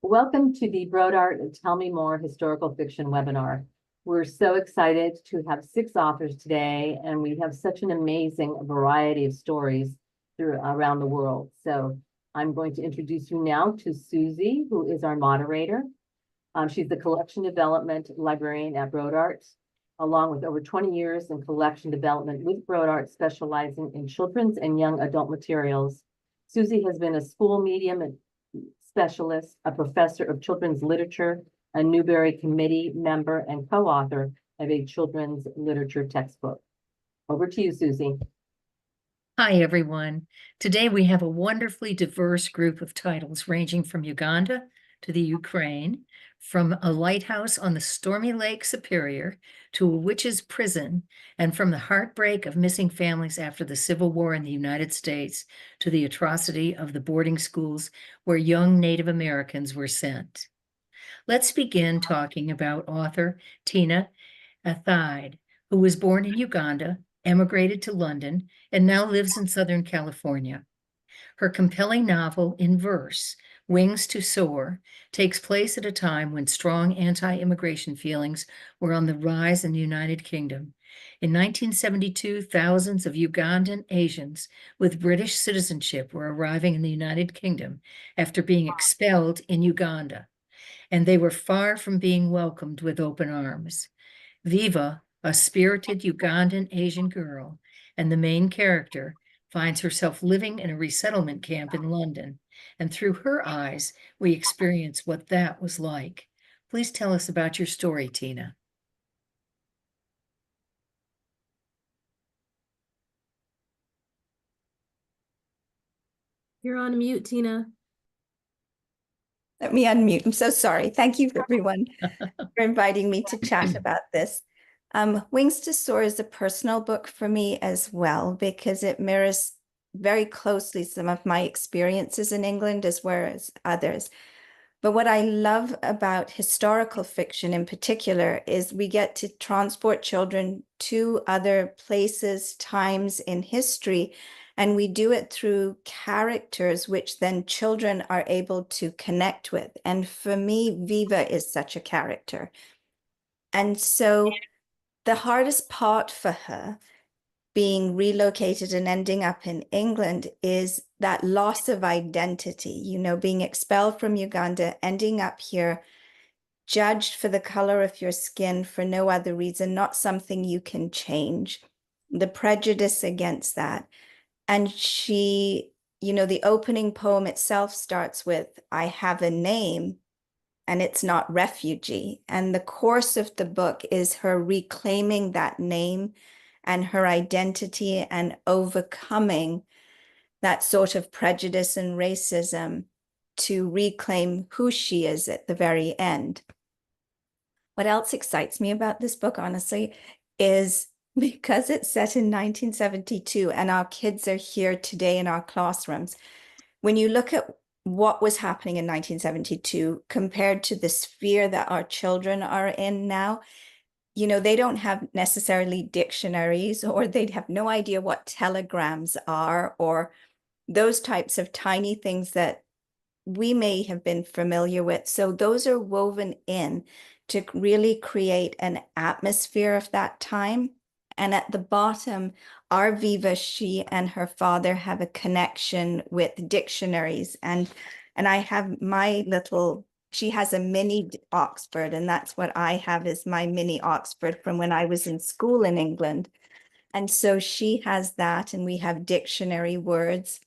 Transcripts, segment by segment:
Welcome to the Brodart Tell Me More Historical Fiction webinar. We're so excited to have 6 authors today, and we have such an amazing variety of stories around the world. So I'm going to introduce you now to Susie, who is our moderator. She's the collection development librarian at Brodart, along with over 20 years in collection development with Brodart, specializing in children's and young adult materials. Susie has been a school medium specialist, a professor of children's literature, a Newbery Committee member, and co-author of a children's literature textbook. Over to you, Susie. Hi, everyone. Today we have a wonderfully diverse group of titles ranging from Uganda to the Ukraine, from a lighthouse on the stormy Lake Superior to a witch's prison, and from the heartbreak of missing families after the Civil War in the United States to the atrocity of the boarding schools where young Native Americans were sent. Let's begin talking about author Tina Athide, who was born in Uganda, emigrated to London, and now lives in Southern California. Her compelling novel in verse, Wings to Soar, takes place at a time when strong anti-immigration feelings were on the rise in the United Kingdom. In 1972, thousands of Ugandan Asians with British citizenship were arriving in the United Kingdom after being expelled in Uganda, and they were far from being welcomed with open arms. Viva, a spirited Ugandan Asian girl, and the main character, finds herself living in a resettlement camp in London, and through her eyes, we experience what that was like. Please tell us about your story, Tina. You're on mute, Tina. Let me unmute. I'm so sorry. Thank you, everyone, for inviting me to chat about this. Wings to Soar is a personal book for me as well, because it mirrors very closely some of my experiences in England as well as others. But what I love about historical fiction in particular is we get to transport children to other places, times in history, and we do it through characters which then children are able to connect with. And for me, Viva is such a character. And so the hardest part for her, being relocated and ending up in England, is that loss of identity, you know, being expelled from Uganda, ending up here, judged for the color of your skin for no other reason, not something you can change, the prejudice against that. And she, you know, the opening poem itself starts with, I have a name, and it's not refugee. And the course of the book is her reclaiming that name and her identity and overcoming that sort of prejudice and racism to reclaim who she is at the very end. What else excites me about this book, honestly, is because it's set in 1972 and our kids are here today in our classrooms. When you look at what was happening in 1972 compared to the sphere that our children are in now, you know, they don't have necessarily dictionaries, or they'd have no idea what telegrams are, or those types of tiny things that we may have been familiar with. So those are woven in to really create an atmosphere of that time. And at the bottom, our Viva, she and her father have a connection with dictionaries. And I have my little, she has a mini Oxford, and that's what I have, is my mini Oxford from when I was in school in England. And so she has that, and we have dictionary words.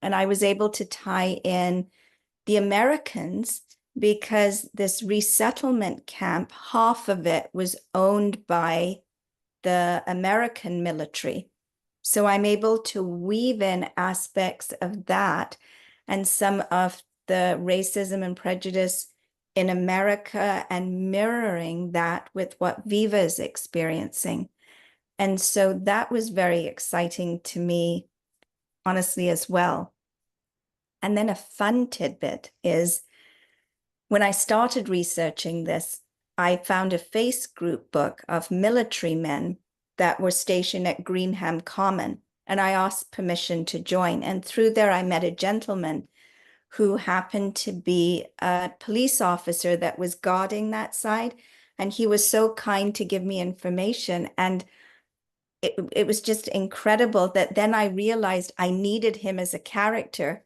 And I was able to tie in the Americans, because this resettlement camp, half of it was owned by the American military. So I'm able to weave in aspects of that and some of the racism and prejudice in America, and mirroring that with what Viva is experiencing. And so that was very exciting to me, honestly, as well. And then a fun tidbit is, when I started researching this, I found a Facebook book of military men that were stationed at Greenham Common, and I asked permission to join. And through there, I met a gentleman who happened to be a police officer that was guarding that side. And he was so kind to give me information. And it was just incredible that then I realized I needed him as a character.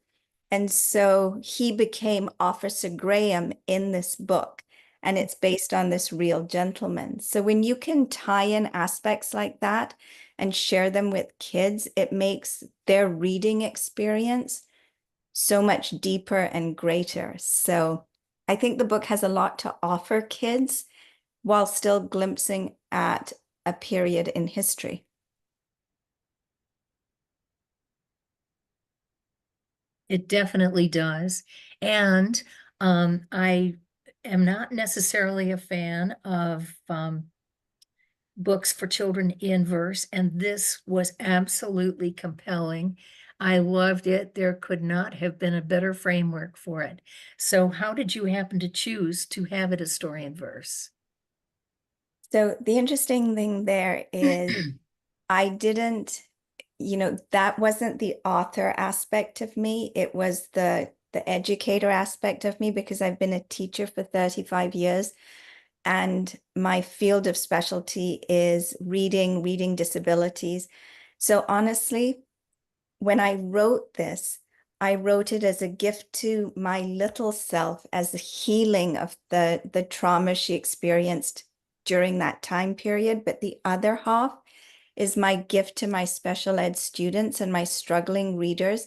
And so he became Officer Graham in this book. And it's based on this real gentleman. So when you can tie in aspects like that and share them with kids, it makes their reading experience so much deeper and greater. So I think the book has a lot to offer kids while still glimpsing at a period in history. It definitely does. And I am not necessarily a fan of books for children in verse, and this was absolutely compelling. I loved it. There could not have been a better framework for it. So how did you happen to choose to have it a story in verse? So the interesting thing there is I didn't, that wasn't the author aspect of me. It was the educator aspect of me, because I've been a teacher for 35 years. And my field of specialty is reading disabilities. So honestly, when I wrote this, I wrote it as a gift to my little self, as a healing of the trauma she experienced during that time period. But the other half is my gift to my special ed students and my struggling readers,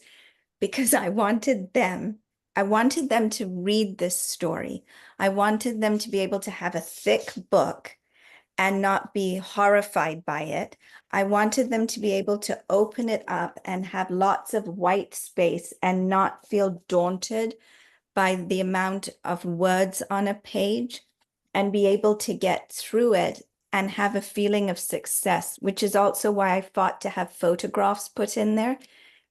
because I wanted them to read this story. I wanted them to be able to have a thick book and not be horrified by it. I wanted them to be able to open it up and have lots of white space and not feel daunted by the amount of words on a page, and be able to get through it and have a feeling of success, which is also why I fought to have photographs put in there,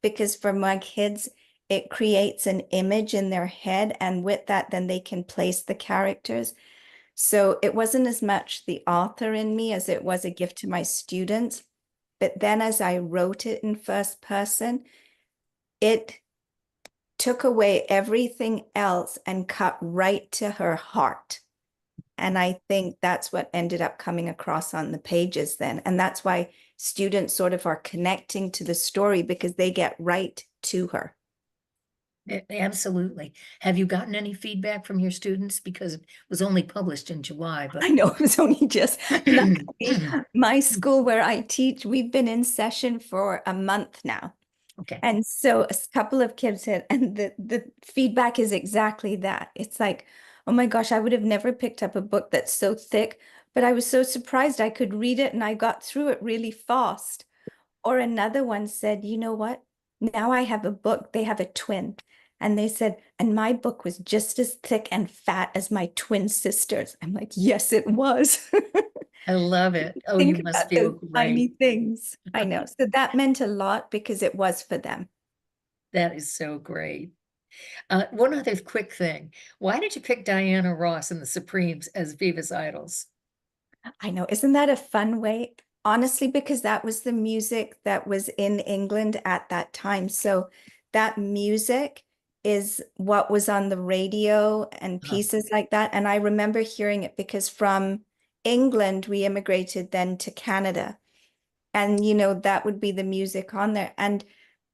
because for my kids, it creates an image in their head, and with that, then they can place the characters. So it wasn't as much the author in me as it was a gift to my students. But then as I wrote it in first person, it took away everything else and cut right to her heart. And I think that's what ended up coming across on the pages then. And that's why students sort of are connecting to the story, because they get right to her. Absolutely. Have you gotten any feedback from your students? Because it was only published in July, but I know it was only just luckily, my school where I teach, we've been in session for a month now. okay. And so a couple of kids said, and the feedback is exactly that. It's like, oh my gosh, I would have never picked up a book that's so thick, but I was so surprised I could read it and I got through it really fast. Or another one said, you know what? Now I have a book. They have a twin. And they said, and my book was just as thick and fat as my twin sister's. I'm like, yes, it was. I love it. Oh, Think you must about feel those tiny great. things. I know. So that meant a lot because it was for them. That is so great. One other quick thing. Why did you pick Diana Ross and the Supremes as Viva's idols? I know. Isn't that a fun way? Honestly, because that was the music that was in England at that time. So that music is what was on the radio and pieces like that. And I remember hearing it because from England, we immigrated then to Canada. And, that would be the music on there. And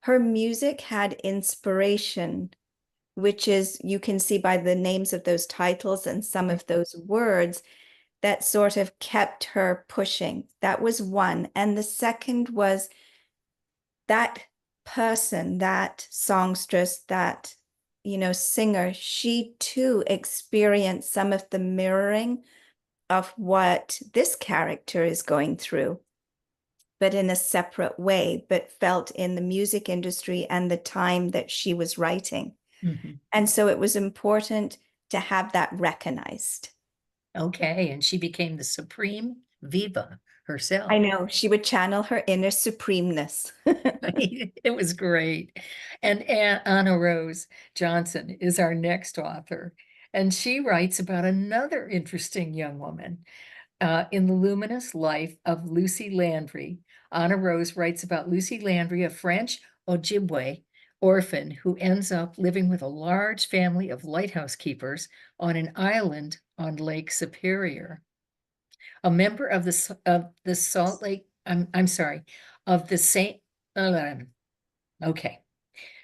her music had inspiration, which is, you can see by the names of those titles and some of those words, that sort of kept her pushing. That was one. And the second was that person, that songstress, that, singer, she too experienced some of the mirroring of what this character is going through, but in a separate way, but felt in the music industry and the time that she was writing. Mm-hmm. And so it was important to have that recognized. Okay, and she became the Supreme Viva herself. I know, she would channel her inner supremeness. It was great. And Anna Rose Johnson is our next author, and she writes about another interesting young woman. In the luminous life of Lucy Landry, Anna Rose writes about Lucy Landry, a French Ojibwe orphan who ends up living with a large family of lighthouse keepers on an island on Lake Superior. A member of the Salt Lake, I'm sorry, of the Sault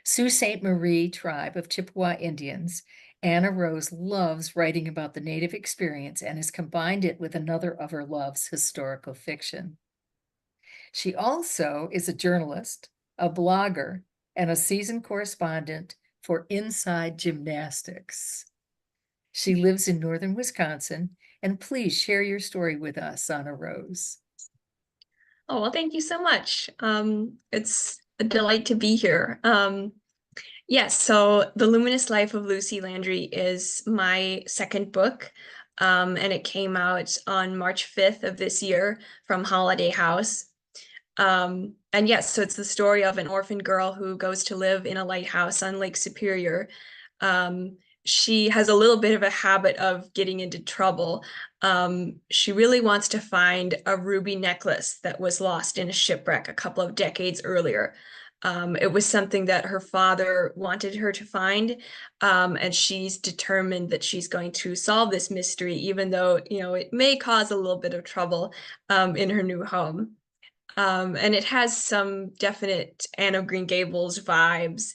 Ste. Marie tribe of Chippewa Indians, Anna Rose loves writing about the Native experience and has combined it with another of her loves, historical fiction. She also is a journalist, a blogger, and a seasoned correspondent for Inside Gymnastics. She lives in northern Wisconsin, and please share your story with us, Anna Rose. Oh, well, thank you so much. It's a delight to be here. Yes, so The Luminous Life of Lucy Landry is my second book, and it came out on March 5th of this year from Holiday House. And yes, so it's the story of an orphan girl who goes to live in a lighthouse on Lake Superior. She has a little bit of a habit of getting into trouble. She really wants to find a ruby necklace that was lost in a shipwreck a couple of decades earlier. It was something that her father wanted her to find, and she's determined that she's going to solve this mystery, even though, you know, it may cause a little bit of trouble in her new home. And it has some definite Anne of Green Gables vibes,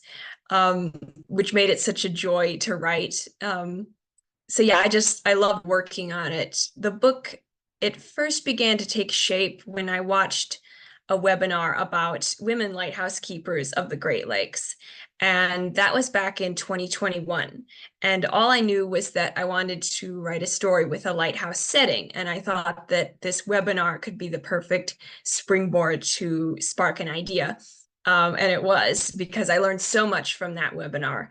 which made it such a joy to write. So yeah, I loved working on it. The book, it first began to take shape when I watched a webinar about women lighthouse keepers of the Great Lakes. And that was back in 2021. And all I knew was that I wanted to write a story with a lighthouse setting. And I thought that this webinar could be the perfect springboard to spark an idea. And it was, because I learned so much from that webinar.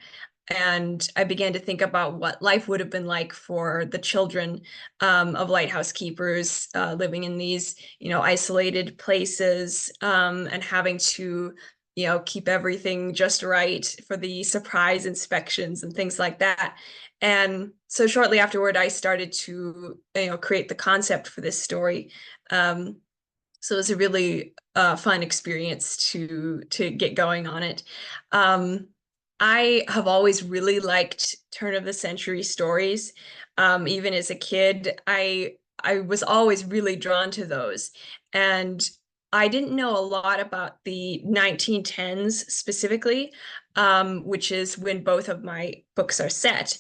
And I began to think about what life would have been like for the children of lighthouse keepers living in these, you know, isolated places, and having to, you know, keep everything just right for the surprise inspections and things like that. And so shortly afterward, I started to, you know, create the concept for this story. So it was a really fun experience to get going on it. I have always really liked turn of the century stories. Even as a kid, I was always really drawn to those. And I didn't know a lot about the 1910s specifically, which is when both of my books are set.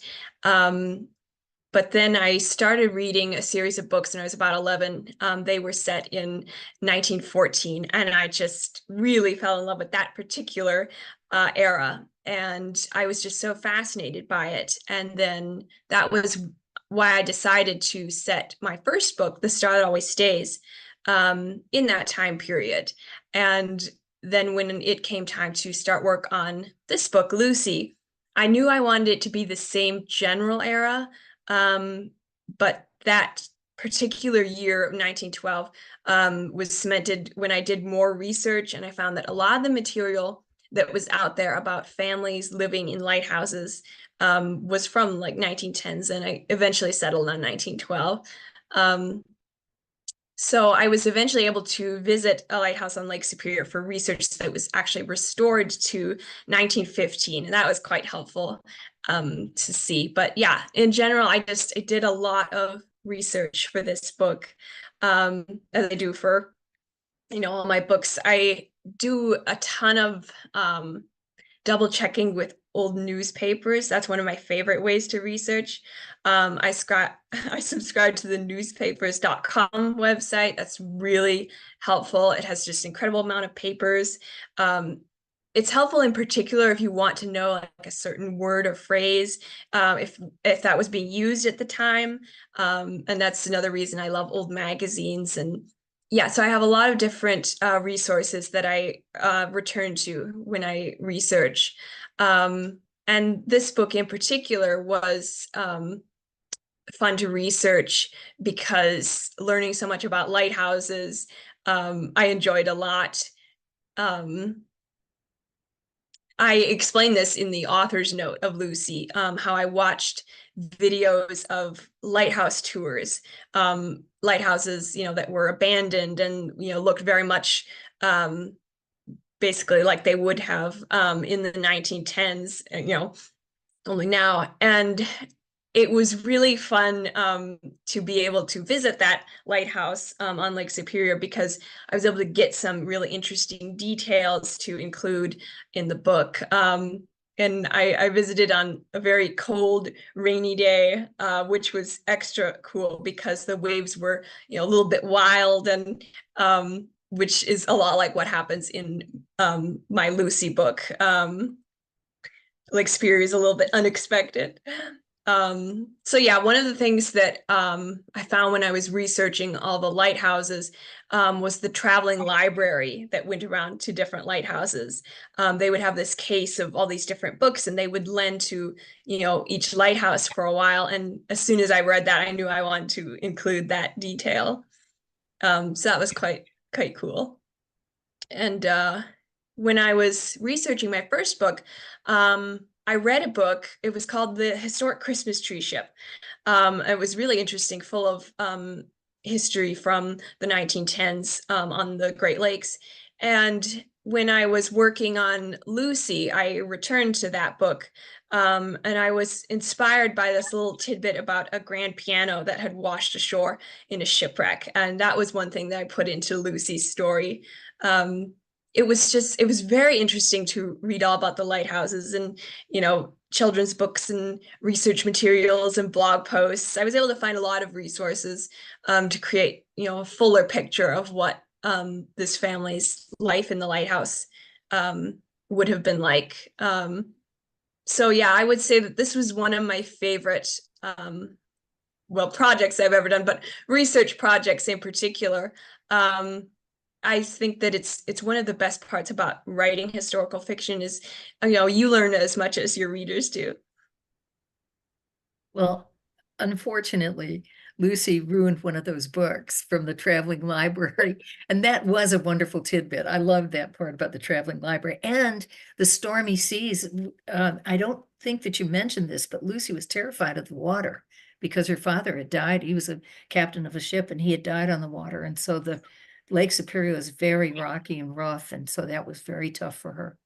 But then I started reading a series of books when I was about 11. They were set in 1914, and I just really fell in love with that particular era. And I was just so fascinated by it. And then that was why I decided to set my first book, The Star That Always Stays, in that time period. And then when it came time to start work on this book, Lucy, I knew I wanted it to be the same general era, but that particular year of 1912 was cemented when I did more research, and I found that a lot of the material that was out there about families living in lighthouses was from like 1910s, and I eventually settled on 1912. So I was eventually able to visit a lighthouse on Lake Superior for research that was actually restored to 1915, and that was quite helpful to see. But yeah, in general, I did a lot of research for this book, as I do for, you know, all my books. I do a ton of double checking with old newspapers. That's one of my favorite ways to research. I subscribe to the newspapers.com website. That's really helpful. It has just an incredible amount of papers. It's helpful in particular if you want to know like a certain word or phrase, if that was being used at the time. And that's another reason I love old magazines. And yeah, so I have a lot of different resources that I return to when I research. And this book in particular was fun to research because learning so much about lighthouses, I enjoyed a lot. I explained this in the author's note of Lucy, how I watched videos of lighthouse tours, lighthouses, you know, that were abandoned and, you know, looked very much basically like they would have in the 1910s, only now. And it was really fun to be able to visit that lighthouse on Lake Superior, because I was able to get some really interesting details to include in the book. And I visited on a very cold, rainy day, which was extra cool because the waves were, a little bit wild, and which is a lot like what happens in my Lucy book. Lake Superior is a little bit unexpected. So yeah, one of the things that I found when I was researching all the lighthouses was the traveling library that went around to different lighthouses. They would have this case of all these different books, and they would lend to, each lighthouse for a while. And as soon as I read that, I knew I wanted to include that detail. So that was quite cool. And when I was researching my first book, I read a book. It was called The Historic Christmas Tree Ship. It was really interesting, full of history from the 1910s on the Great Lakes. And when I was working on Lucy, I returned to that book, and I was inspired by this little tidbit about a grand piano that had washed ashore in a shipwreck. And that was one thing that I put into Lucy's story. It was very interesting to read all about the lighthouses and, children's books and research materials and blog posts. I was able to find a lot of resources to create, a fuller picture of what this family's life in the lighthouse would have been like. So yeah, I would say that this was one of my favorite, projects I've ever done, but research projects in particular. I think that it's one of the best parts about writing historical fiction is, you learn as much as your readers do. Well, unfortunately, Lucy ruined one of those books from the traveling library. And that was a wonderful tidbit. I loved that part about the traveling library and the stormy seas. I don't think that you mentioned this, but Lucy was terrified of the water because her father had died. He was a captain of a ship and he had died on the water. And so the Lake Superior was very rocky and rough. And so that was very tough for her.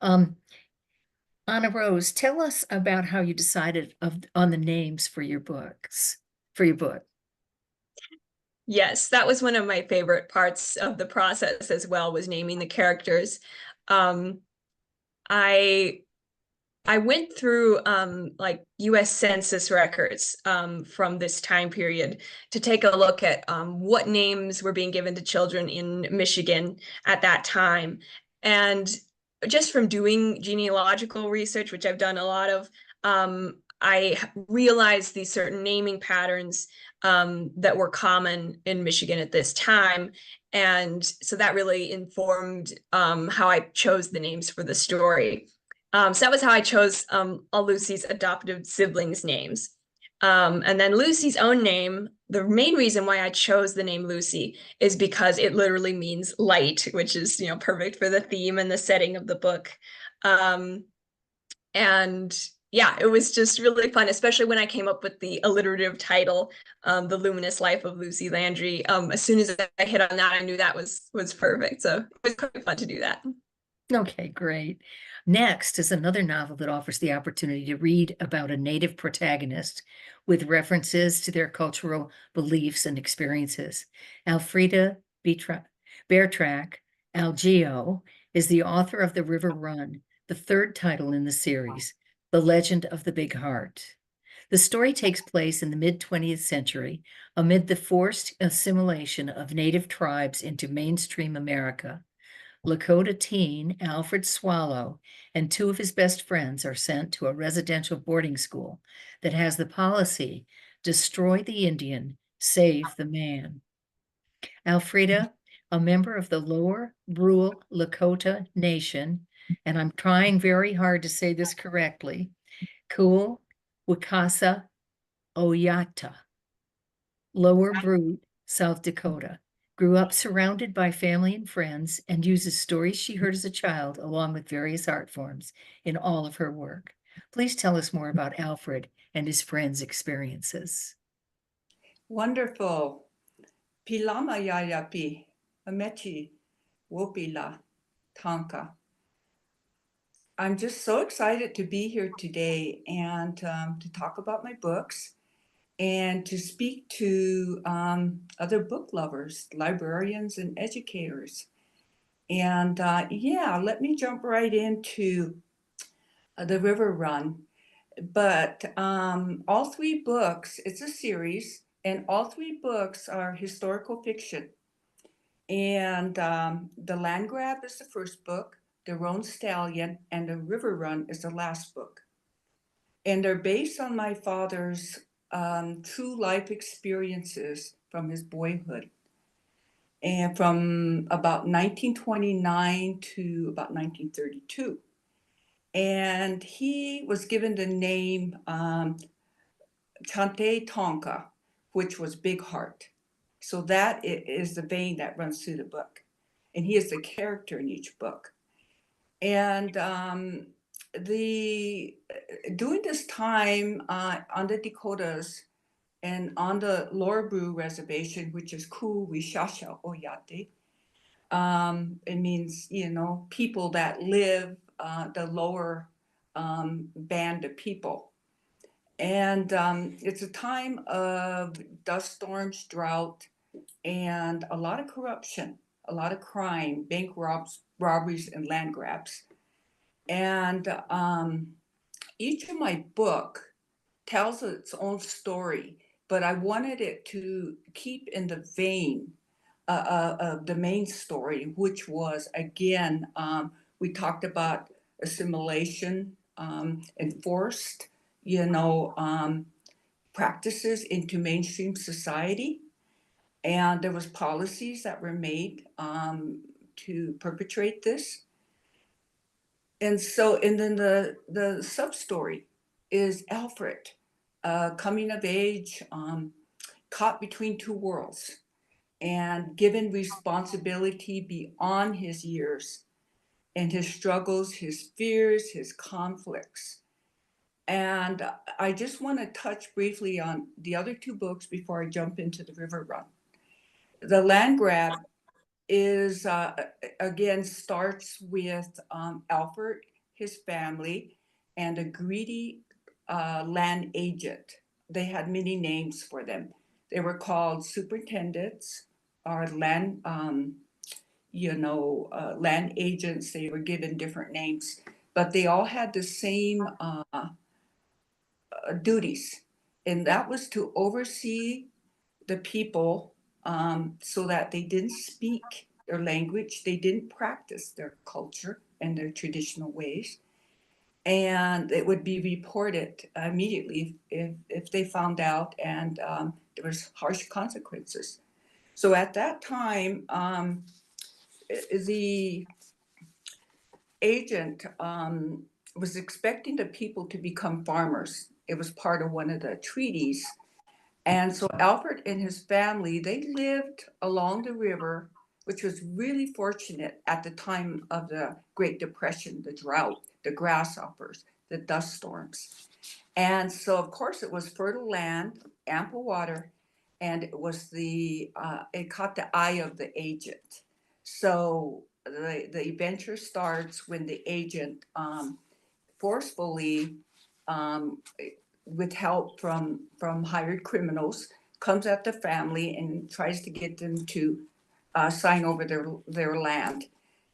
Anna Rose, tell us about how you decided on the names for your book. Yes, that was one of my favorite parts of the process as well, was naming the characters. I went through like US Census records from this time period to take a look at what names were being given to children in Michigan at that time. And just from doing genealogical research, which I've done a lot of, I realized these certain naming patterns that were common in Michigan at this time. And so that really informed how I chose the names for the story. So that was how I chose all Lucy's adoptive siblings' names. And then Lucy's own name, the main reason why I chose the name Lucy is because it literally means light, which is, perfect for the theme and the setting of the book. And yeah, it was just really fun, especially when I came up with the alliterative title, The Luminous Life of Lucy Landry. As soon as I hit on that, I knew that was perfect. So it was quite fun to do that. Okay, great. Next is another novel that offers the opportunity to read about a Native protagonist with references to their cultural beliefs and experiences. Alfreda Bertrac Algeo is the author of The River Run, the third title in the series, The Legend of the Big Heart. The story takes place in the mid-20th century amid the forced assimilation of Native tribes into mainstream America. Lakota teen Alfred Swallow and two of his best friends are sent to a residential boarding school that has the policy, destroy the Indian, save the man. Alfreda, a member of the Lower Brule Lakota Nation, and I'm trying very hard to say this correctly, Kul Wicasa Oyata, Lower Brule, South Dakota. Grew up surrounded by family and friends and uses stories she heard as a child along with various art forms in all of her work. Please tell us more about Alfred and his friends' experiences. Wonderful. Pilama yayapi, amechi, wopila. Tonka. I'm just so excited to be here today and to talk about my books and to speak to other book lovers, librarians, and educators. And yeah, let me jump right into The River Run. But all three books, it's a series, and all three books are historical fiction. And The Land Grab is the first book, The Roan Stallion, and The River Run is the last book. And they're based on my father's true life experiences from his boyhood. And from about 1929 to about 1932. And he was given the name Chante Tonka, which was big heart. So that is the vein that runs through the book. And he is the character in each book. And during this time on the Dakotas and on the Lower Brew Reservation, which is Ku Wishasha Oyate, it means, people that live the lower band of people. And it's a time of dust storms, drought, and a lot of corruption, a lot of crime, bank robberies, and land grabs. And each of my book tells its own story, but I wanted it to keep in the vein of the main story, which was, again, we talked about assimilation, enforced, practices into mainstream society. And there was policies that were made to perpetrate this. And then the sub-story is Alfred, coming of age, caught between two worlds, and given responsibility beyond his years and his struggles, his fears, his conflicts. And I just want to touch briefly on the other two books before I jump into The River Run. The Land Grab is, again, starts with Alfred, his family, and a greedy land agent. They had many names for them. They were called superintendents or land agents. They were given different names, but they all had the same duties, and that was to oversee the people so that they didn't speak their language, they didn't practice their culture and their traditional ways, and it would be reported immediately if they found out, and there was harsh consequences. So at that time, the agent was expecting the people to become farmers. It was part of one of the treaties. And so Alfred and his family, they lived along the river, which was really fortunate at the time of the Great Depression, the drought, the grasshoppers, the dust storms. And so, of course, it was fertile land, ample water, and it caught the eye of the agent. So the adventure starts when the agent forcefully, with help from hired criminals, comes at the family and tries to get them to sign over their land.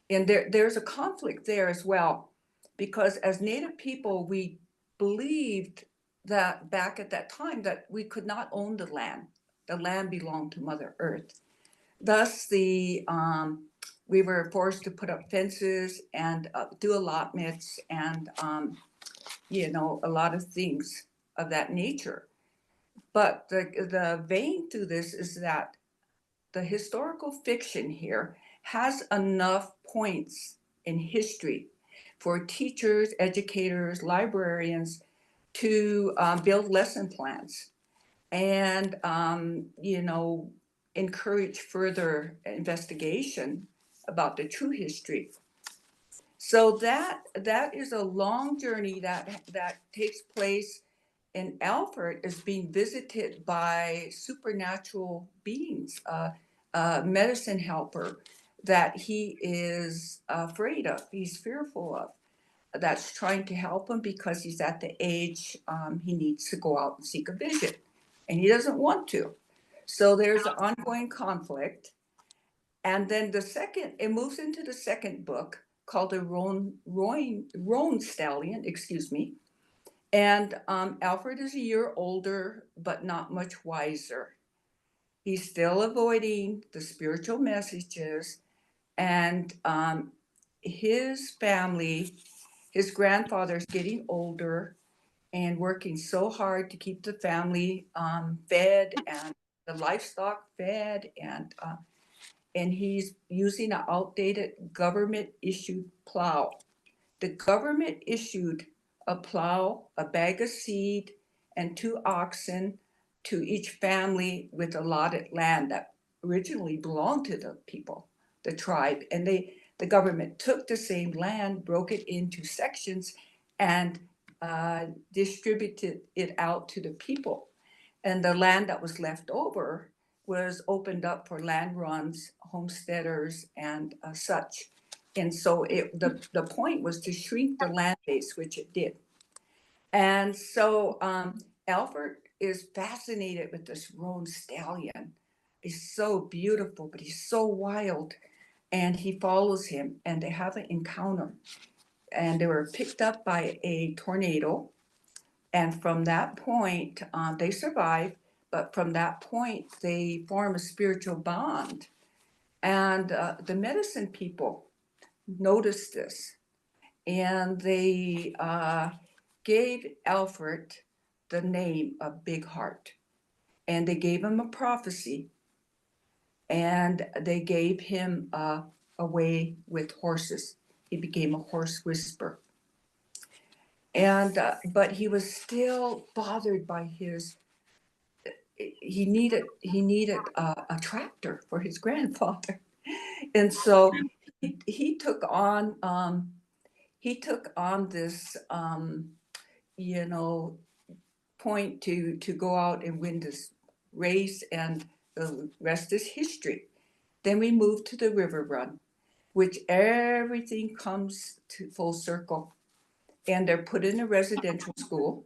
And there's a conflict there as well, because as Native people, we believed that back at that time that we could not own the land. The land belonged to Mother Earth. Thus, we were forced to put up fences and do allotments and a lot of things of that nature. But the vein through this is that the historical fiction here has enough points in history for teachers, educators, librarians to build lesson plans and encourage further investigation about the true history. So that is a long journey that takes place, and Alfred is being visited by supernatural beings, medicine helper, that he is afraid of, he's fearful of, that's trying to help him because he's at the age he needs to go out and seek a vision, and he doesn't want to. So there's an ongoing conflict. And then it moves into the second book called the Roan Stallion, excuse me. And Alfred is a year older, but not much wiser. He's still avoiding the spiritual messages, and his family, his grandfather's getting older and working so hard to keep the family fed and the livestock fed, and he's using an outdated government issued plow. The government issued a plow, a bag of seed, and 2 oxen to each family with allotted land that originally belonged to the people, the tribe. And the government took the same land, broke it into sections, and distributed it out to the people. And the land that was left over was opened up for land runs, homesteaders, and such. And so the point was to shrink the land base, which it did. And so Alfred is fascinated with this roan stallion. He's so beautiful, but he's so wild. And he follows him, and they have an encounter. And they were picked up by a tornado. And from that point, they survive. But from that point, they form a spiritual bond. And the medicine people noticed this, and they gave Alfred the name of Big Heart, and they gave him a prophecy, and they gave him a way with horses. He became a horse whisperer, and but he was still bothered by his. He needed a tractor for his grandfather, and so he took on this point to go out and win this race, and the rest is history. Then we moved to the river run, which everything comes to full circle, and they're put in a residential school.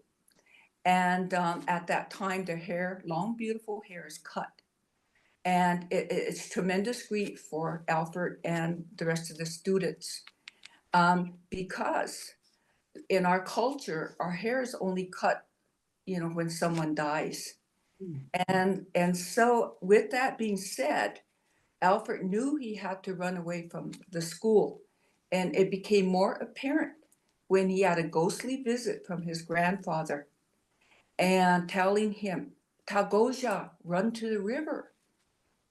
And at that time, their hair, long, beautiful hair, is cut. And it's tremendous grief for Alfred and the rest of the students, because in our culture, our hair is only cut, when someone dies. And so with that being said, Alfred knew he had to run away from the school. And it became more apparent when he had a ghostly visit from his grandfather and telling him, Tagoja, run to the river.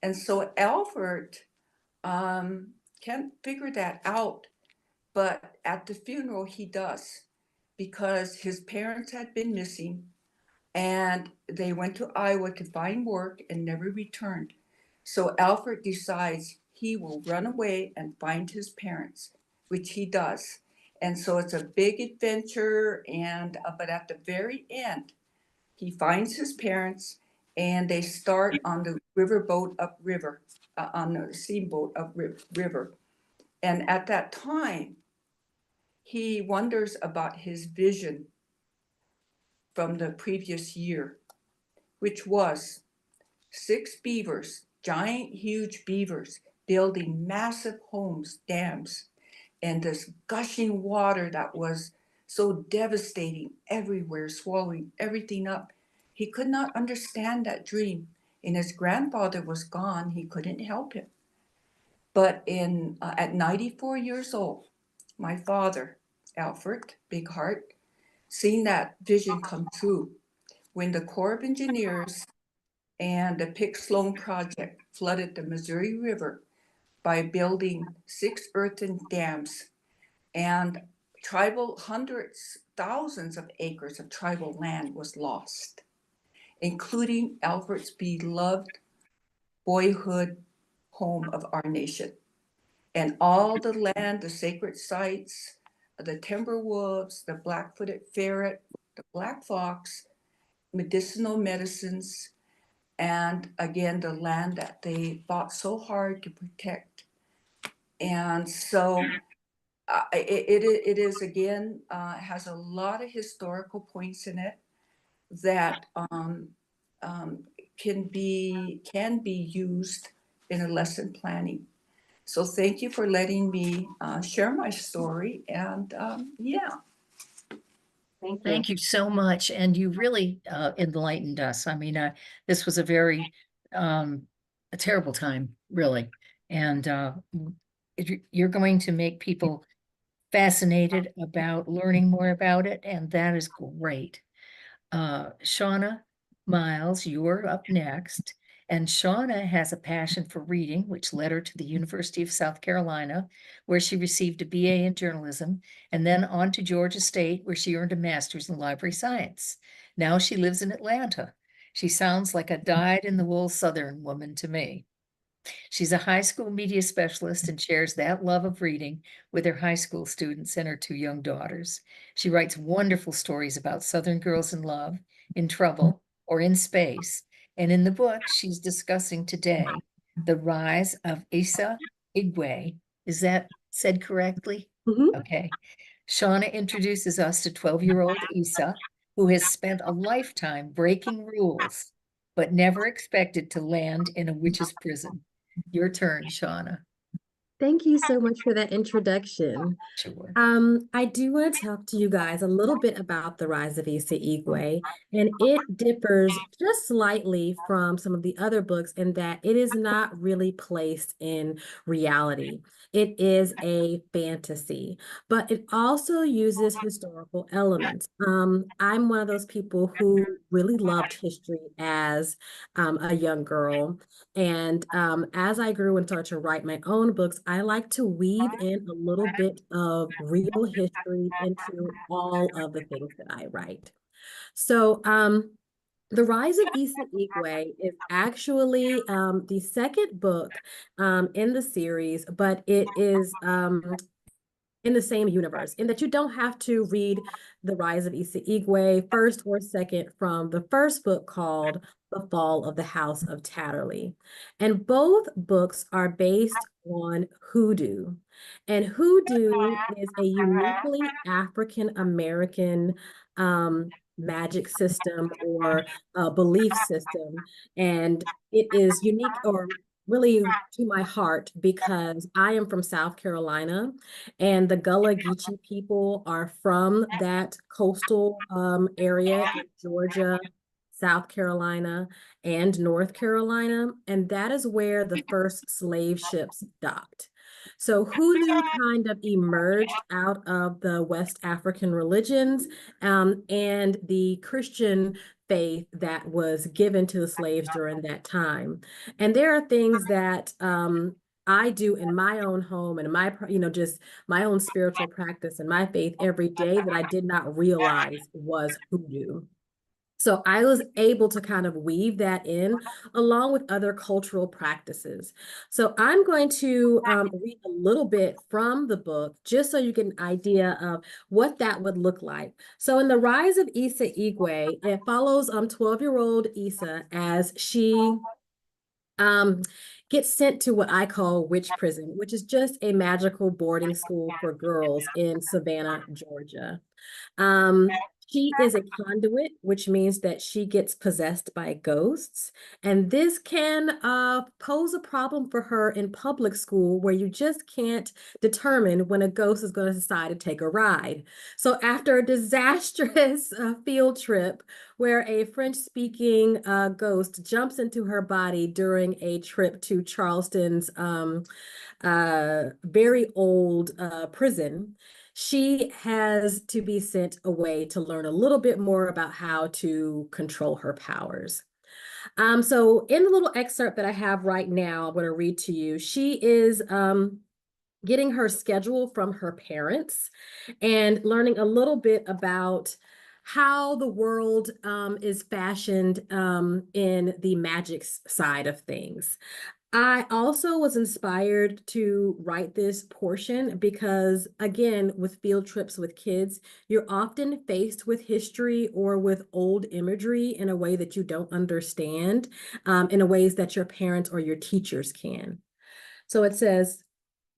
And so Alfred can't figure that out. But at the funeral, he does, because his parents had been missing, and they went to Iowa to find work and never returned. So Alfred decides he will run away and find his parents, which he does. And so it's a big adventure, and but at the very end, he finds his parents, and they start on the riverboat upriver, on the steamboat upriver. And at that time, he wonders about his vision from the previous year, which was 6 beavers, giant, huge beavers, building massive homes, dams, and this gushing water that was so devastating everywhere, swallowing everything up. He could not understand that dream, and his grandfather was gone. He couldn't help him. But at 94 years old, my father, Alfred Big Heart, seen that vision come true when the Corps of Engineers and the Pick Sloan Project flooded the Missouri River by building 6 earthen dams, and thousands of acres of tribal land was lost, including Alfred's beloved boyhood home of our nation. And all the land, the sacred sites, the timber wolves, the black-footed ferret, the black fox, medicinal medicines, and again, the land that they fought so hard to protect And so it is again, has a lot of historical points in it that can be used in a lesson planning. So thank you for letting me share my story. And yeah. Thank you. Thank you so much. And you really enlightened us. I mean, this was a very a terrible time, really. And you're going to make people fascinated about learning more about it, and that is great. Shauna Miles, you're up next. And Shauna has a passion for reading, which led her to the University of South Carolina, where she received a BA in journalism, and then on to Georgia State, where she earned a master's in library science. Now she lives in Atlanta. She sounds like a dyed-in-the-wool Southern woman to me. She's a high school media specialist and shares that love of reading with her high school students and her 2 young daughters. She writes wonderful stories about Southern girls in love, in trouble, or in space. And in the book she's discussing today, The Rise of Issa Igwe. Is that said correctly? Okay. Shauna introduces us to 12-year-old Issa, who has spent a lifetime breaking rules, but never expected to land in a witch's prison. Your turn, Shauna. Thank you so much for that introduction. Sure. I do want to talk to you guys a little bit about the rise of Issa Igwe, and it differs just slightly from some of the other books in that it is not really placed in reality. It is a fantasy, but it also uses historical elements. I'm one of those people who really loved history as a young girl. And as I grew and started to write my own books, I like to weave in a little bit of real history into all of the things that I write. So The Rise of Issa Igwe is actually the second book in the series, but it is in the same universe, in that you don't have to read The Rise of Issa Igwe first or second from the first book called The Fall of the House of Tatterley. And both books are based on hoodoo. And hoodoo is a uniquely African American magic system or belief system. And it is unique, or really to my heart, because I am from South Carolina, and the Gullah Geechee people are from that coastal area in Georgia, South Carolina, and North Carolina. And that is where the first slave ships docked. So hoodoo kind of emerged out of the West African religions and the Christian faith that was given to the slaves during that time. And there are things that I do in my own home and my, just my own spiritual practice and my faith every day that I did not realize was hoodoo. So I was able to kind of weave that in along with other cultural practices. So I'm going to read a little bit from the book just so you get an idea of what that would look like. So in The Rise of Issa Igwe, it follows 12-year-old Issa as she gets sent to what I call witch prison, which is just a magical boarding school for girls in Savannah, Georgia. She is a conduit, which means that she gets possessed by ghosts. And this can pose a problem for her in public school, where you just can't determine when a ghost is going to decide to take a ride. So after a disastrous field trip where a French-speaking ghost jumps into her body during a trip to Charleston's very old prison, she has to be sent away to learn a little bit more about how to control her powers. So in the little excerpt that I have right now, I'm going to read to you. She is getting her schedule from her parents and learning a little bit about how the world is fashioned in the magic side of things. I also was inspired to write this portion because, again, with field trips with kids, you're often faced with history or with old imagery in a way that you don't understand, in a ways that your parents or your teachers can. So it says,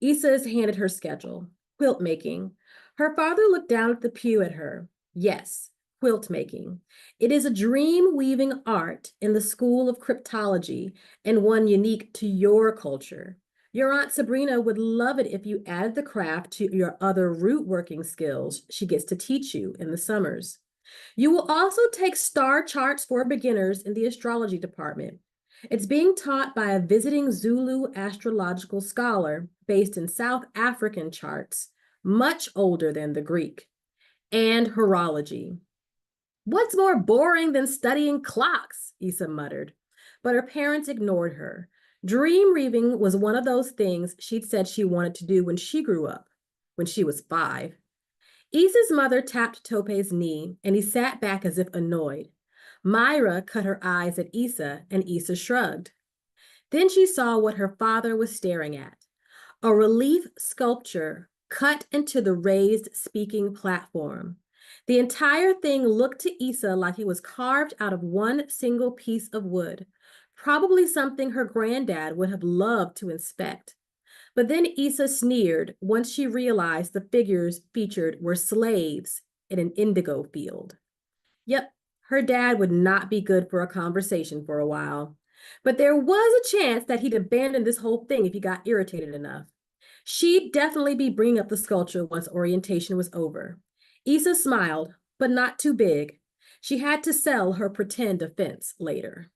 Issa is handed her schedule, quilt making. Her father looked down at the pew at her. Yes, quilt making. It is a dream weaving art in the school of cryptology and one unique to your culture. Your Aunt Sabrina would love it if you added the craft to your other root working skills she gets to teach you in the summers. You will also take star charts for beginners in the astrology department. It's being taught by a visiting Zulu astrological scholar based in South African charts, much older than the Greek, and horology. What's more boring than studying clocks? Issa muttered, but her parents ignored her. Dream weaving was one of those things she'd said she wanted to do when she grew up, when she was 5. Issa's mother tapped Tope's knee, and he sat back as if annoyed. Myra cut her eyes at Issa, and Issa shrugged. Then she saw what her father was staring at, a relief sculpture cut into the raised speaking platform. The entire thing looked to Issa like it was carved out of one single piece of wood, probably something her granddad would have loved to inspect. But then Issa sneered once she realized the figures featured were slaves in an indigo field. Yep, her dad would not be good for a conversation for a while. But there was a chance that he'd abandon this whole thing if he got irritated enough. She'd definitely be bringing up the sculpture once orientation was over. Issa smiled, but not too big. She had to sell her pretend offense later.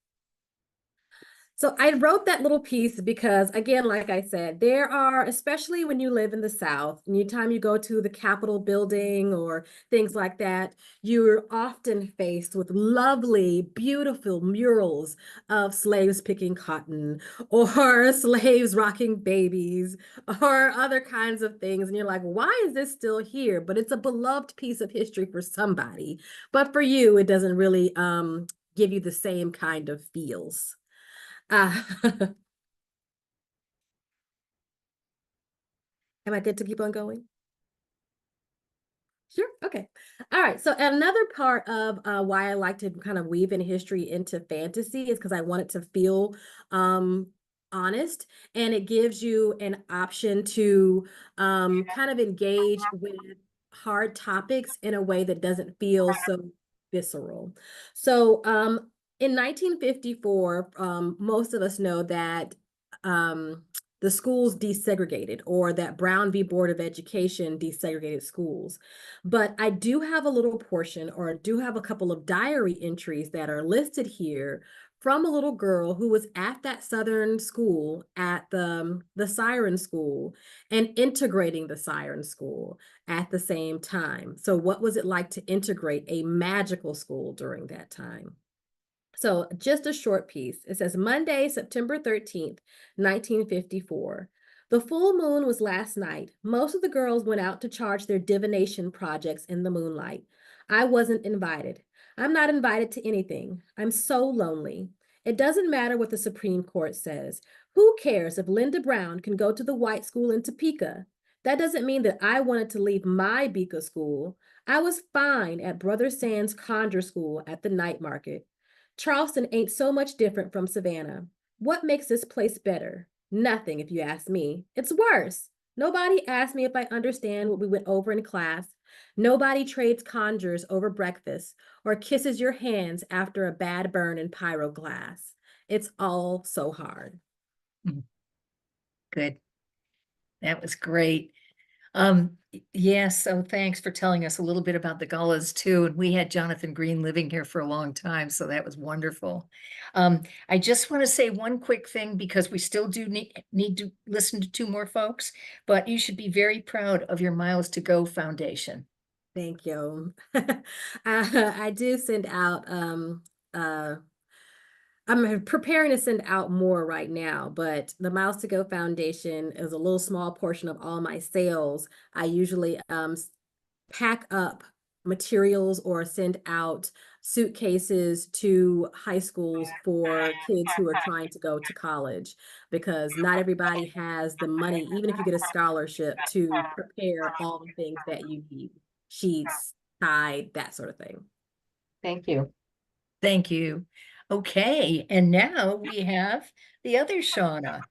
So I wrote that little piece because, again, like I said, there are, especially when you live in the South, anytime you go to the Capitol building or things like that, you're often faced with lovely, beautiful murals of slaves picking cotton or slaves rocking babies or other kinds of things. And you're like, why is this still here? But it's a beloved piece of history for somebody. But for you, it doesn't really give you the same kind of feels. Am I good to keep on going? Sure. Okay. All right. So another part of why I like to kind of weave in history into fantasy is because I want it to feel honest, and it gives you an option to kind of engage with hard topics in a way that doesn't feel so visceral. So in 1954, most of us know that the schools desegregated, or that Brown v. Board of Education desegregated schools. But I do have a little portion, or do have a couple of diary entries that are listed here from a little girl who was at that Southern school, at the Siren School, and integrating the Siren School at the same time. So what was it like to integrate a magical school during that time? So just a short piece. It says, Monday, September 13th, 1954. The full moon was last night. Most of the girls went out to charge their divination projects in the moonlight. I wasn't invited. I'm not invited to anything. I'm so lonely. It doesn't matter what the Supreme Court says. Who cares if Linda Brown can go to the white school in Topeka? That doesn't mean that I wanted to leave my Beka school. I was fine at Brother Sands Conjure School at the night market. Charleston ain't so much different from Savannah. What makes this place better? Nothing, if you ask me. It's worse. Nobody asked me if I understand what we went over in class. Nobody trades conjures over breakfast or kisses your hands after a bad burn in pyroglass. It's all so hard. Good. That was great. Yes, so thanks for telling us a little bit about the Gullas too. And we had Jonathan Green living here for a long time, so that was wonderful. I just want to say one quick thing, because we still do need to listen to 2 more folks, but you should be very proud of your Miles to Go Foundation. Thank you. I do send out, I'm preparing to send out more right now, but the Miles to Go Foundation is a little small portion of all my sales. I usually pack up materials or send out suitcases to high schools for kids who are trying to go to college, because not everybody has the money, even if you get a scholarship, to prepare all the things that you need, sheets, tie, that sort of thing. Thank you. Thank you. Okay, and now we have the other Shauna.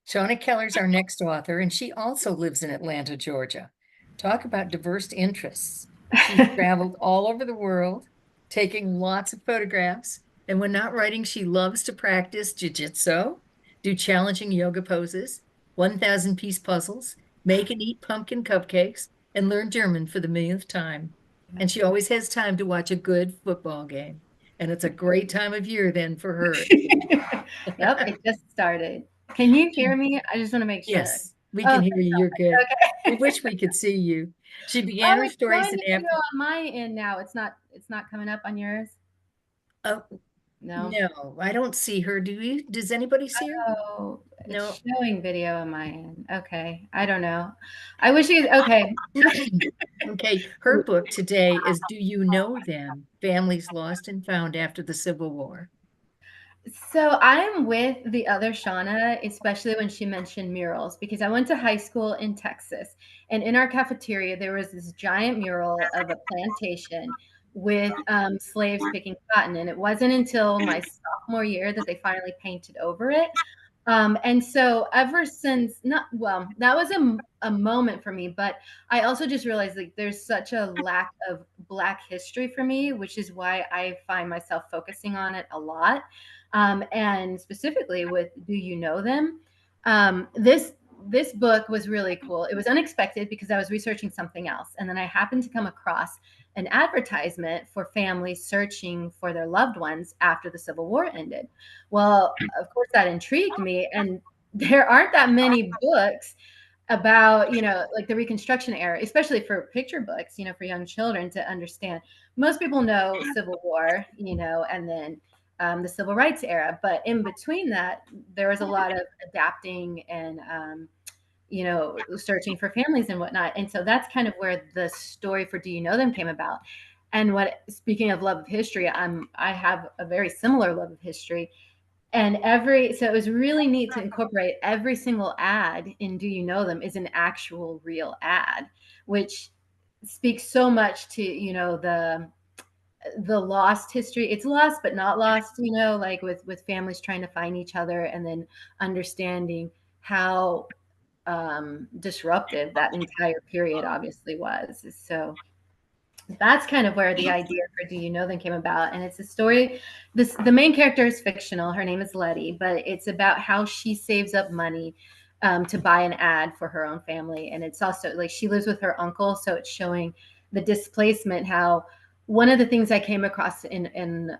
Shauna Keller's our next author, and she also lives in Atlanta, Georgia. Talk about diverse interests. She's traveled all over the world, taking lots of photographs. And when not writing, she loves to practice jujitsu, do challenging yoga poses, 1,000-piece puzzles, make and eat pumpkin cupcakes, and learn German for the millionth time. And she always has time to watch a good football game. And it's a great time of year then for her. Yep, it just started. Can you hear me? I just want to make sure. Yes, we can hear you. You're good. We Okay. wish we could see you. She began her it's stories showing in the video Africa. on my end now. It's not coming up on yours. Oh, No. no, I don't see her. Do you? Does anybody see her? Oh, it's No. showing video on my end. Okay. I don't know. I wish you okay. Okay, her book today is Do You Know Them? Families Lost and Found After the Civil War. So I'm with the other Shauna, especially when she mentioned murals, because I went to high school in Texas, and in our cafeteria there was this giant mural of a plantation with slaves picking cotton, and it wasn't until my sophomore year that they finally painted over it. And so ever since, not well, that was a moment for me, but I also just realized like there's such a lack of Black history for me, which is why I find myself focusing on it a lot. And specifically with Do You Know Them? This book was really cool. It was unexpected because I was researching something else, and then I happened to come across an advertisement for families searching for their loved ones after the Civil War ended. Well, of course, that intrigued me, and there aren't that many books about, like the Reconstruction era, especially for picture books, for young children to understand. Most people know Civil War, and then the Civil Rights era, but in between that, there was a lot of adapting and searching for families and whatnot. And so that's kind of where the story for Do You Know Them came about. And speaking of love of history, I have a very similar love of history. And so it was really neat to incorporate every single ad in Do You Know Them is an actual real ad, which speaks so much to, the lost history. It's lost but not lost, like with families trying to find each other, and then understanding how disruptive that entire period obviously was. So that's kind of where the idea for Do You Know Them came about. And it's a story, the main character is fictional, her name is Letty, but it's about how she saves up money to buy an ad for her own family. And it's also like she lives with her uncle, so it's showing the displacement. How one of the things I came across in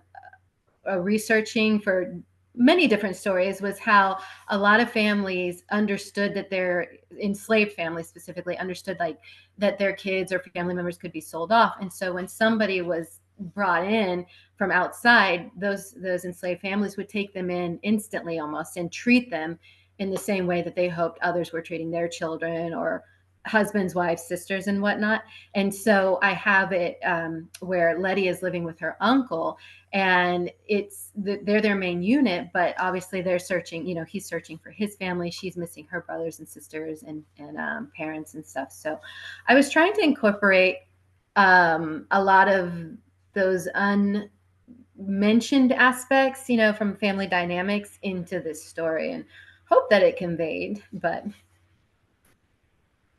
researching for many different stories was how a lot of families understood that their enslaved families specifically understood like that their kids or family members could be sold off. And so when somebody was brought in from outside, those enslaved families would take them in instantly almost and treat them in the same way that they hoped others were treating their children or husbands, wives, sisters, and whatnot. And so I have it where Letty is living with her uncle, and they're their main unit, but obviously they're searching, he's searching for his family. She's missing her brothers and sisters and parents and stuff. So I was trying to incorporate a lot of those unmentioned aspects, from family dynamics into this story, and hope that it conveyed, but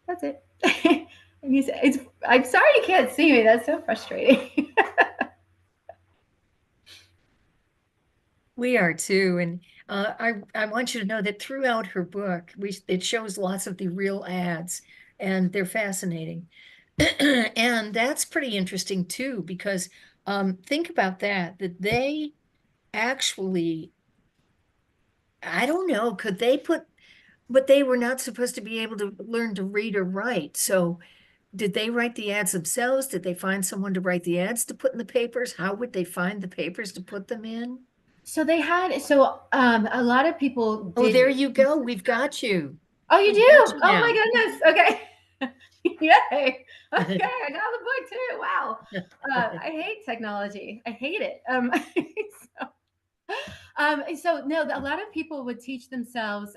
that's it. I'm sorry you can't see me. That's so frustrating. We are too. And I want you to know that throughout her book, it shows lots of the real ads, and they're fascinating. And that's pretty interesting too, because think about that they actually, I don't know, could they but they were not supposed to be able to learn to read or write. So did they write the ads themselves? Did they find someone to write the ads to put in the papers? How would they find the papers to put them in? So a lot of people Oh, did. there you go. We've got you. Oh, you We've do? got you Oh now. my goodness. Okay. Yay. Okay, I got the book too. Wow. I hate technology. I hate it. So no, a lot of people would teach themselves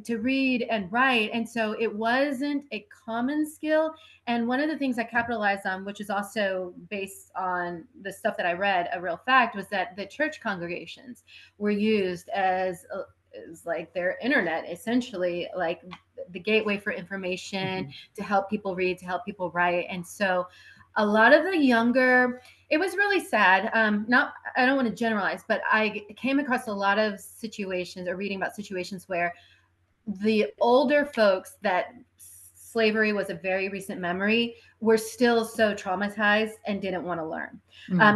to read and write, and so it wasn't a common skill. And one of the things I capitalized on, which is also based on the stuff that I read, a real fact, was that the church congregations were used as is like their internet, essentially, like the gateway for information, to help people read, to help people write. And so a lot of the younger, it was really sad. I don't want to generalize, but I came across a lot of situations, or reading about situations where the older folks that slavery was a very recent memory were still so traumatized and didn't want to learn.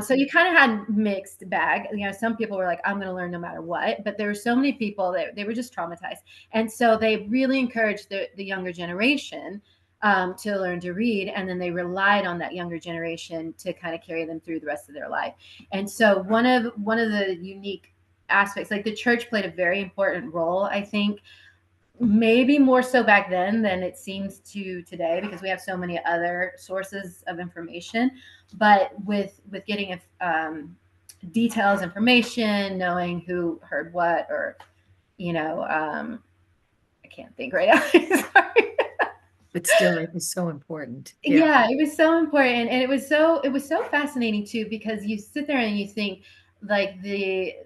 So you kind of had mixed bag. Some people were like, I'm going to learn no matter what, but there were so many people that they were just traumatized. And so they really encouraged the younger generation to learn to read. And then they relied on that younger generation to kind of carry them through the rest of their life. And so one of the unique aspects, like the church played a very important role, I think, maybe more so back then than it seems to today, because we have so many other sources of information. But with getting details, information, knowing who heard what, or I can't think right now. Sorry. But still, it was so important. Yeah, it was so important, and it was so fascinating too, because you sit there and you think, like, the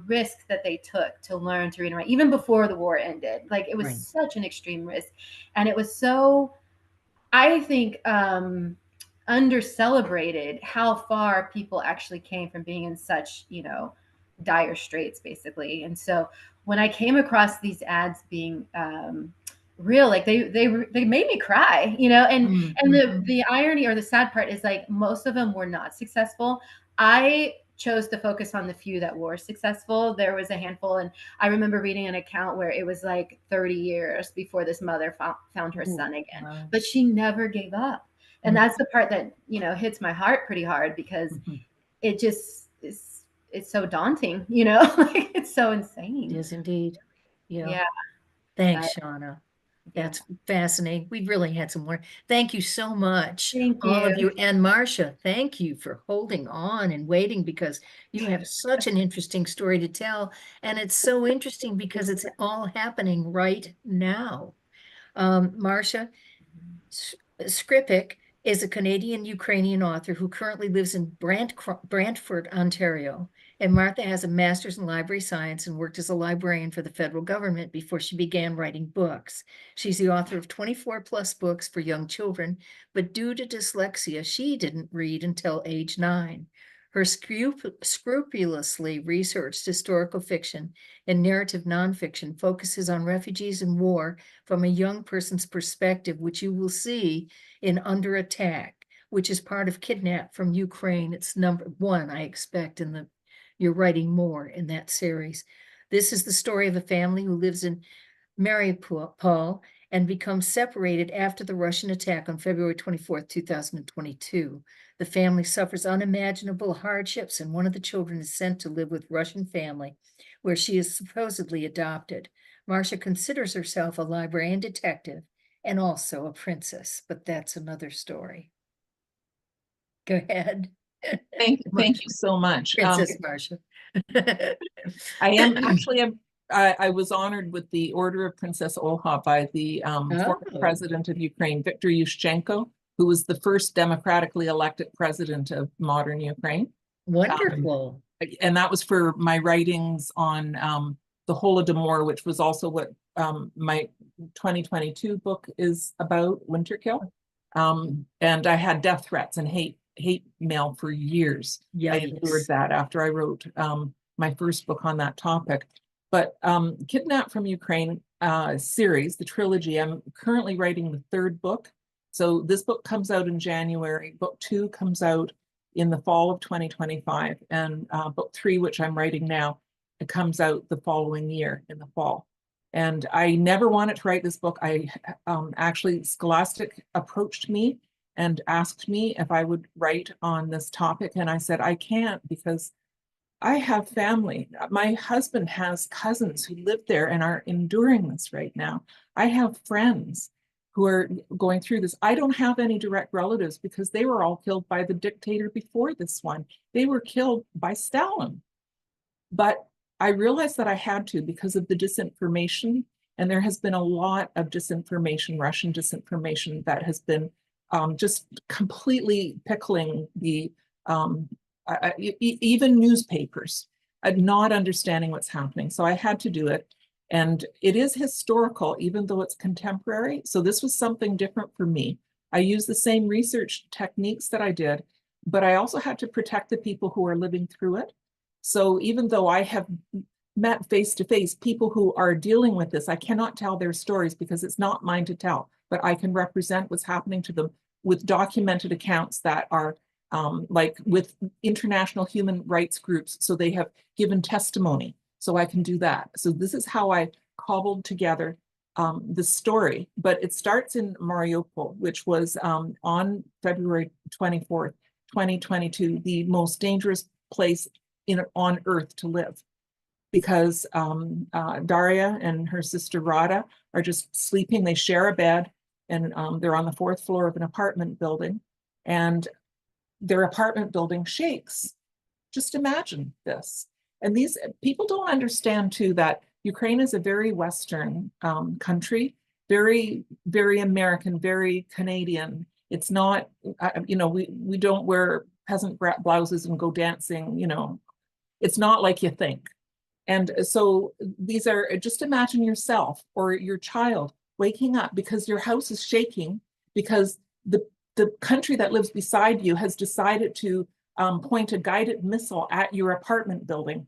risk that they took to learn to read and write, even before the war ended. Like, it was Right. such an extreme risk, and it was so, I think, under celebrated how far people actually came from being in such dire straits, basically. And so when I came across these ads being real, like they made me cry, and the irony, or the sad part, is like most of them were not successful. I chose to focus on the few that were successful. There was a handful, and I remember reading an account where it was like 30 years before this mother found her son again. Wow. But she never gave up. And that's the part that hits my heart pretty hard, because it just is, it's so daunting, like, it's so insane. It is indeed. Yeah. Thanks, Shauna. That's fascinating. We really had some more. Thank you so much, Thank all of you. you. And Marcia, thank you for holding on and waiting, because you have such an interesting story to tell. And it's so interesting because it's all happening right now. Marcia Skripik is a Canadian-Ukrainian author who currently lives in Brantford, Ontario. And Martha has a master's in library science and worked as a librarian for the federal government before she began writing books. She's the author of 24 plus books for young children, but due to dyslexia, she didn't read until age 9. Her scrupulously researched historical fiction and narrative nonfiction focuses on refugees and war from a young person's perspective, which you will see in Under Attack, which is part of Kidnapped from Ukraine. It's number 1, I expect, you're writing more in that series. This is the story of a family who lives in Mariupol and becomes separated after the Russian attack on February 24th, 2022. The family suffers unimaginable hardships, and one of the children is sent to live with Russian family, where she is supposedly adopted. Marcia considers herself a librarian detective and also a princess, but that's another story. Go ahead. Thank you so much. Princess Marcia. I am actually I was honored with the Order of Princess Olha by the former president of Ukraine, Viktor Yushchenko, who was the first democratically elected president of modern Ukraine. Wonderful. And that was for my writings on the Holodomor, which was also what my 2022 book is about, Winterkill. And I had death threats and hate mail for years. I endured that after I wrote my first book on that topic. But Kidnapped from Ukraine series, the trilogy, I'm currently writing the 3rd book. So this book comes out in January. Book 2 comes out in the fall of 2025. And book 3, which I'm writing now, it comes out the following year in the fall. And I never wanted to write this book. I actually, Scholastic approached me and asked me if I would write on this topic. And I said, I can't, because I have family. My husband has cousins who live there and are enduring this right now. I have friends who are going through this. I don't have any direct relatives because they were all killed by the dictator before this one. They were killed by Stalin. But I realized that I had to because of the disinformation. And there has been a lot of disinformation, Russian disinformation, that has been just completely pickling the even newspapers, not understanding what's happening. So I had to do it. And it is historical, even though it's contemporary. So this was something different for me. I used the same research techniques that I did, but I also had to protect the people who are living through it. So even though I have met face to face people who are dealing with this, I cannot tell their stories because it's not mine to tell, but I can represent what's happening to them with documented accounts that are like with international human rights groups. So they have given testimony. So I can do that. So this is how I cobbled together the story, but it starts in Mariupol, which was on February 24th, 2022, the most dangerous place on earth to live, because Daria and her sister Rada are just sleeping. They share a bed, and they're on the 4th floor of an apartment building, and their apartment building shakes. Just imagine this. And these people don't understand too that Ukraine is a very Western country, very, very American, very Canadian. It's not, you know, we don't wear peasant blouses and go dancing, you know, it's not like you think. And so these are, just imagine yourself or your child waking up because your house is shaking because the country that lives beside you has decided to point a guided missile at your apartment building.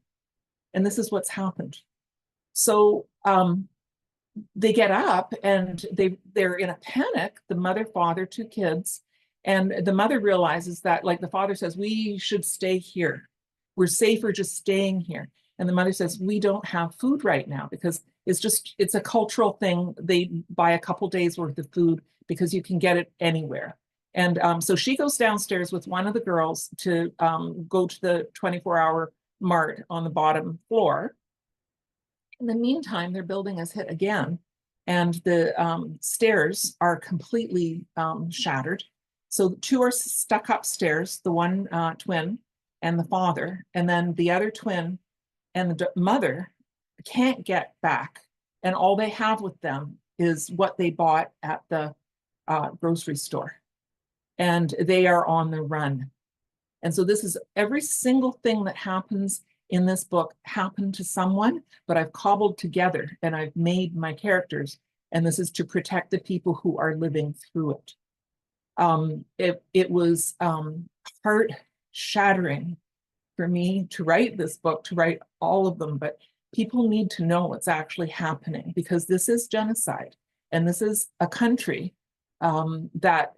And this is what's happened. So they get up and they're in a panic, the mother, father, 2 kids. And the mother realizes that, like the father says, we should stay here. We're safer just staying here. And the mother says, we don't have food right now because it's a cultural thing. They buy a couple days worth of food because you can get it anywhere. And so she goes downstairs with one of the girls to go to the 24-hour mart on the bottom floor. In the meantime, their building is hit again, and the stairs are completely shattered. So 2 are stuck upstairs, the one twin and the father, and then the other twin and the mother can't get back. And all they have with them is what they bought at the grocery store. And they are on the run. And so this is every single thing that happens in this book happened to someone, but I've cobbled together and I've made my characters. And this is to protect the people who are living through it. It was heart shattering for me to write this book, to write all of them, but people need to know what's actually happening because this is genocide. And this is a country that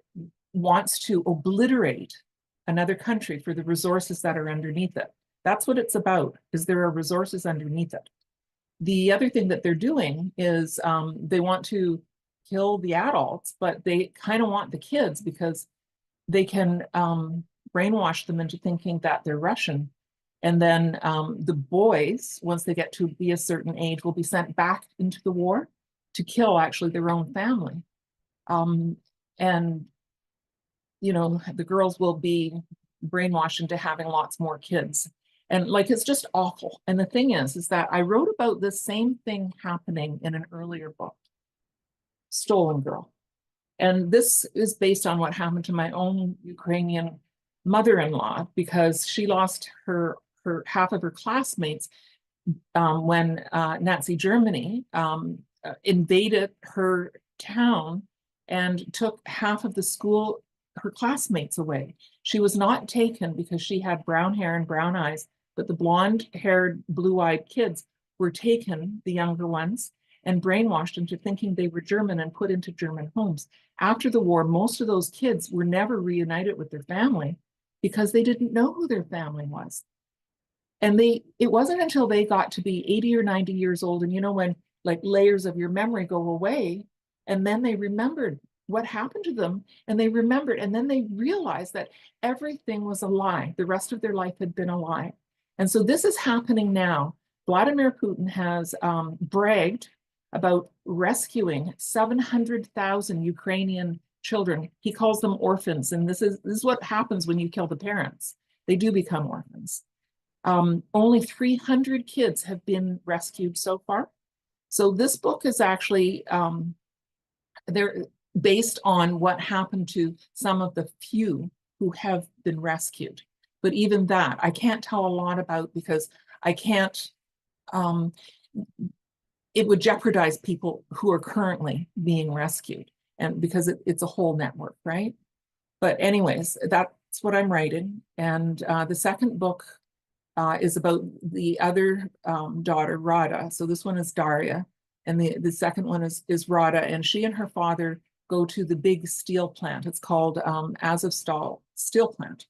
wants to obliterate another country for the resources that are underneath it. That's what it's about, is there are resources underneath it. The other thing that they're doing is they want to kill the adults, but they kind of want the kids because they can brainwash them into thinking that they're Russian. And then the boys, once they get to be a certain age, will be sent back into the war to kill actually their own family. And you know, the girls will be brainwashed into having lots more kids. And like, it's just awful. And the thing is that I wrote about this same thing happening in an earlier book, Stolen Girl. And this is based on what happened to my own Ukrainian mother-in-law, because she lost her half of her classmates when Nazi Germany invaded her town and took half of the school, her classmates, away. She was not taken because she had brown hair and brown eyes, but the blonde-haired, blue-eyed kids were taken, the younger ones, and brainwashed into thinking they were German and put into German homes. After the war, most of those kids were never reunited with their family because they didn't know who their family was. And it wasn't until they got to be 80 or 90 years old, and you know, when like layers of your memory go away, and then they remembered what happened to them, and they remembered, and then they realized that everything was a lie. The rest of their life had been a lie. And so this is happening now. Vladimir Putin has bragged about rescuing 700,000 Ukrainian children. He calls them orphans, and this is what happens when you kill the parents. They do become orphans. Only 300 kids have been rescued so far. So this book is actually they're based on what happened to some of the few who have been rescued. But even that, I can't tell a lot about because I can't, it would jeopardize people who are currently being rescued, and because it's a whole network, right? But anyways, that's what I'm writing. And the second book is about the other daughter, Rada. So this one is Daria, and the second one is Rada, and she and her father go to the big steel plant. It's called Azovstal Steel Plant.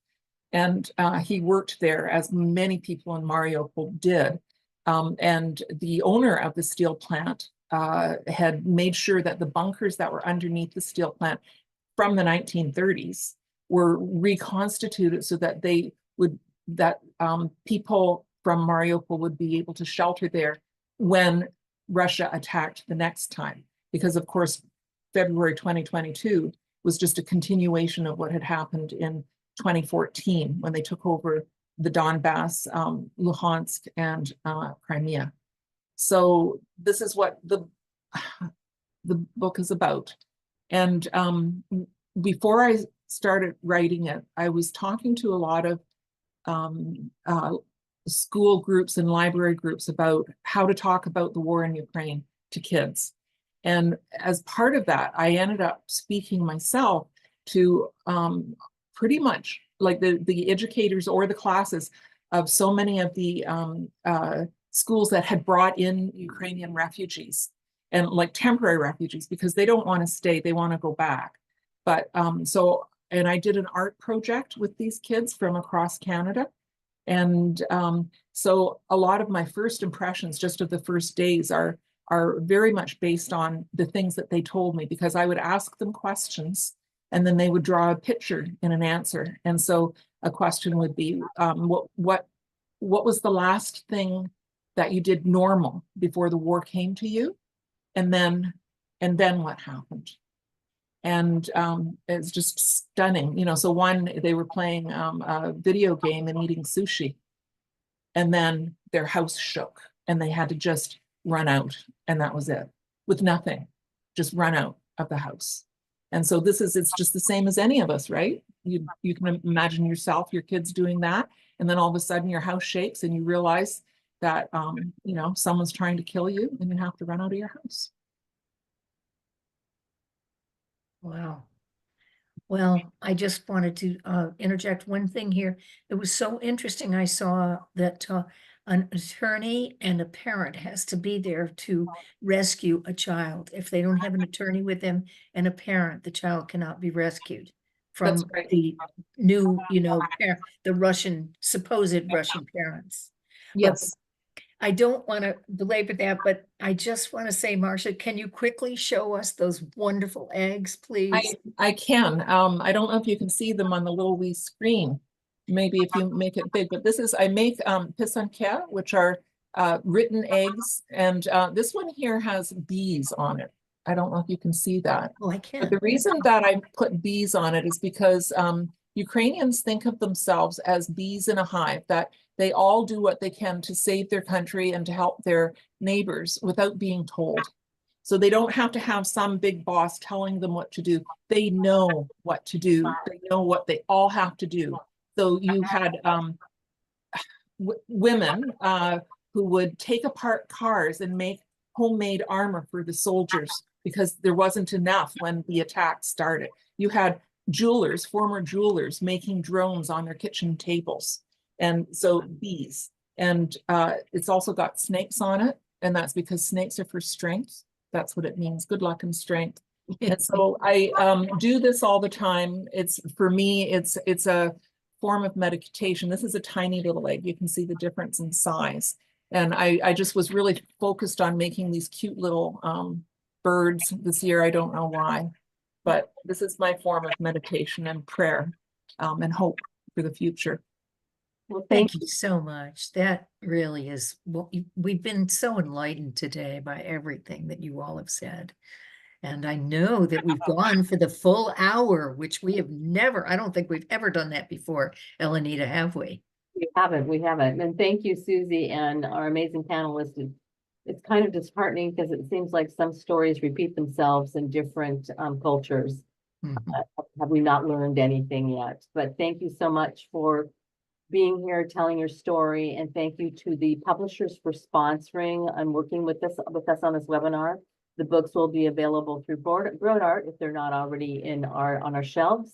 And he worked there, as many people in Mariupol did. And the owner of the steel plant had made sure that the bunkers that were underneath the steel plant from the 1930s were reconstituted so that people from Mariupol would be able to shelter there when Russia attacked the next time. Because of course, February 2022 was just a continuation of what had happened in 2014 when they took over the Donbass, Luhansk, and Crimea. So this is what the book is about. And before I started writing it, I was talking to a lot of school groups and library groups about how to talk about the war in Ukraine to kids. And as part of that, I ended up speaking myself to pretty much like the educators or the classes of so many of the schools that had brought in Ukrainian refugees and like temporary refugees, because they don't want to stay, they want to go back. But and I did an art project with these kids from across Canada. And so a lot of my first impressions just of the first days are very much based on the things that they told me, because I would ask them questions and then they would draw a picture in an answer. And so a question would be, what was the last thing that you did normal before the war came to you? And then what happened? And it's just stunning, you know. So one, they were playing a video game and eating sushi, and then their house shook and they had to just run out, and that was it, with nothing, just run out of the house. And so it's just the same as any of us, right? You can imagine yourself, your kids doing that, and then all of a sudden your house shakes and you realize that you know, someone's trying to kill you and you have to run out of your house. Wow. Well, I just wanted to interject one thing here. It was so interesting. I saw that an attorney and a parent has to be there to rescue a child. If they don't have an attorney with them and a parent, the child cannot be rescued from That's right. the new, you know, the supposed Russian parents. Yes. I don't want to belabor that, but I just want to say, Marcia, can you quickly show us those wonderful eggs, please? I can. I don't know if you can see them on the little wee screen. Maybe if you make it big, but I make pisanke, which are written eggs. And this one here has bees on it. I don't know if you can see that. Oh, I But can. the reason that I put bees on it is because Ukrainians think of themselves as bees in a hive, that they all do what they can to save their country and to help their neighbors without being told. So they don't have to have some big boss telling them what to do. They know what to do. They know what they all have to do. So you had women who would take apart cars and make homemade armor for the soldiers because there wasn't enough when the attack started. You had jewelers, former jewelers, making drones on their kitchen tables. And so bees. And it's also got snakes on it. And that's because snakes are for strength. That's what it means, good luck and strength. And so I do this all the time. For me, it's a form of meditation. This is a tiny little egg. You can see the difference in size. And I just was really focused on making these cute little birds this year. I don't know why, but this is my form of meditation and prayer and hope for the future. Well, Thank you so much. That really is, we've been so enlightened today by everything that you all have said. And I know that we've gone for the full hour, which we have never, I don't think we've ever done that before, Elenita, have we? We haven't. And thank you, Susie, and our amazing panelists. It's kind of disheartening because it seems like some stories repeat themselves in different cultures. Mhm. Have we not learned anything yet? But thank you so much for being here, telling your story, and thank you to the publishers for sponsoring and working with us on this webinar. The books will be available through Broad Art if they're not already on our shelves.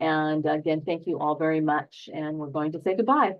And again, thank you all very much, and we're going to say goodbye.